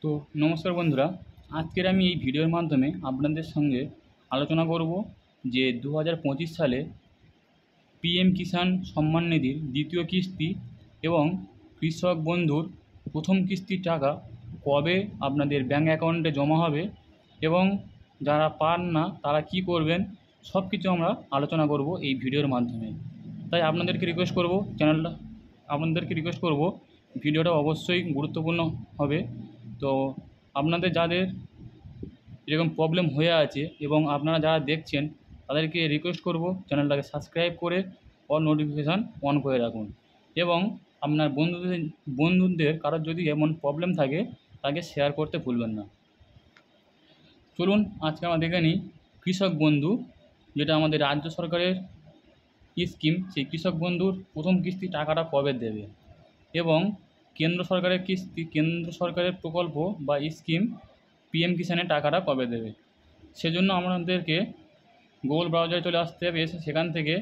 তো নমস্কার বন্ধুরা, আজকের আমি এই ভিডিওর মাধ্যমে আপনাদের সঙ্গে আলোচনা করব যে 2025 সালে পিএম কিষাণ সম্মান নিধির দ্বিতীয় কিস্তি এবং কৃষক বন্ধুর প্রথম কিস্তির টাকা কবে আপনাদের ব্যাঙ্ক অ্যাকাউন্টে জমা হবে এবং যারা পান না তারা কি করবেন, সব কিছু আমরা আলোচনা করব এই ভিডিওর মাধ্যমে। তাই আপনাদেরকে রিকোয়েস্ট করব ভিডিওটা অবশ্যই গুরুত্বপূর্ণ হবে। তো আপনাদের যাদের এরকম প্রবলেম হয়ে আছে এবং আপনারা যারা দেখছেন তাদেরকে রিকোয়েস্ট করব চ্যানেলটাকে সাবস্ক্রাইব করে অল নোটিফিকেশান অন করে রাখুন এবং আপনার বন্ধুদের কারোর যদি এমন প্রবলেম থাকে তাকে শেয়ার করতে ভুলবেন না। চলুন আজকে আমরা দেখে নিই কৃষক বন্ধু, যেটা আমাদের রাজ্য সরকারের স্কিম, সেই কৃষক বন্ধুর প্রথম কিস্তি টাকাটা কবে দেবে এবং কেন্দ্র সরকারের প্রকল্প বা স্কিম পিএম কিষাণের টাকাটা কবে দেবে। সেজন্য আমাদেরকে গুগল ব্রাউজারে চলে আসতে হবে, এসে সেখান থেকে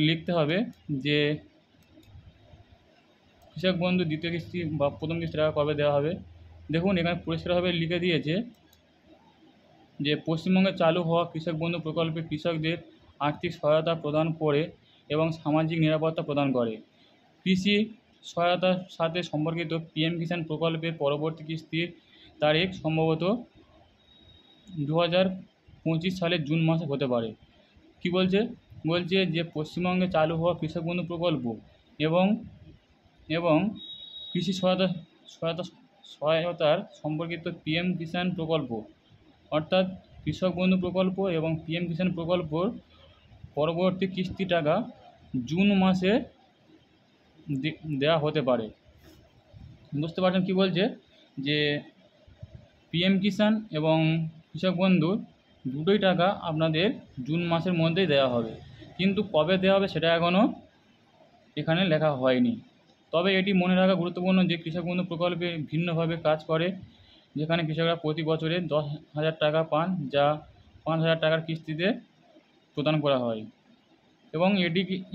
লিখতে হবে যে কৃষক বন্ধু দ্বিতীয় কিস্তি বা প্রথম কিস্তি টাকা কবে দেওয়া হবে। দেখুন এখানে পরিষ্কারভাবে লিখে দিয়েছে যে পশ্চিমবঙ্গে চালু হওয়া কৃষক বন্ধু প্রকল্পে কৃষকদের আর্থিক সহায়তা প্রদান করে এবং সামাজিক নিরাপত্তা প্রদান করে। কৃষি সহায়তার সাথে সম্পর্কিত পিএম কিষাণ প্রকল্পের পরবর্তী কিস্তির তারিখ সম্ভবত 2025 সালের জুন মাসে হতে পারে। কি বলছে যে পশ্চিমবঙ্গে চালু হওয়া কৃষক বন্ধু প্রকল্প এবং কৃষি সহায়তার সম্পর্কিত পিএম কিষাণ প্রকল্প, অর্থাৎ কৃষক বন্ধু প্রকল্প এবং পিএম কিষাণ প্রকল্পর পরবর্তী কিস্তি টাকা জুন মাসে দেওয়া হতে পারে। বুঝতে পারছেন কি বলছে, যে পিএম কিষাণ এবং কৃষক বন্ধুর দুটোই টাকা আপনাদের জুন মাসের মধ্যেই দেওয়া হবে, কিন্তু কবে দেওয়া হবে সেটা এখনও এখানে লেখা হয়নি। তবে এটি মনে রাখা গুরুত্বপূর্ণ যে কৃষক বন্ধু প্রকল্পে ভিন্নভাবে কাজ করে, যেখানে কৃষকরা প্রতি বছরে 10,000 টাকা পান, যা 5,000 টাকার কিস্তিতে প্রদান করা হয় এবং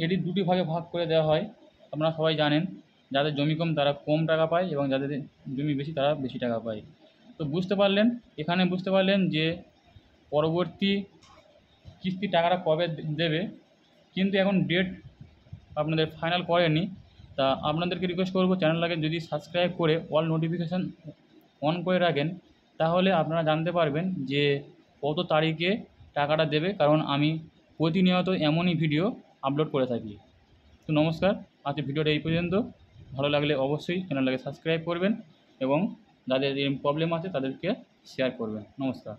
এটি দুটি ভাগে ভাগ করে দেওয়া হয়। আপনারা সবাই জানেন, যাদের জমি কম তারা কম টাকা পায় এবং যাদের জমি বেশি তারা বেশি টাকা পায়। তো এখানে বুঝতে পারলেন যে পরবর্তী কিস্তির টাকাটা কবে দেবে, কিন্তু এখন ডেট আপনাদের ফাইনাল করেনি। তা আপনাদেরকে রিকোয়েস্ট করব চ্যানেলটাকে যদি সাবস্ক্রাইব করে অল নোটিফিকেশান অন করে রাখেন, তাহলে আপনারা জানতে পারবেন যে কত তারিখে টাকাটা দেবে, কারণ আমি প্রতিনিয়ত এমনই ভিডিও আপলোড করে থাকি। তো নমস্কার, আজকের ভিডিওটা এই পর্যন্ত। ভালো লাগলে অবশ্যই চ্যানেলটাকে সাবস্ক্রাইব করবেন এবং যাদের এরকম প্রবলেম আছে তাদেরকে শেয়ার করবেন। নমস্কার।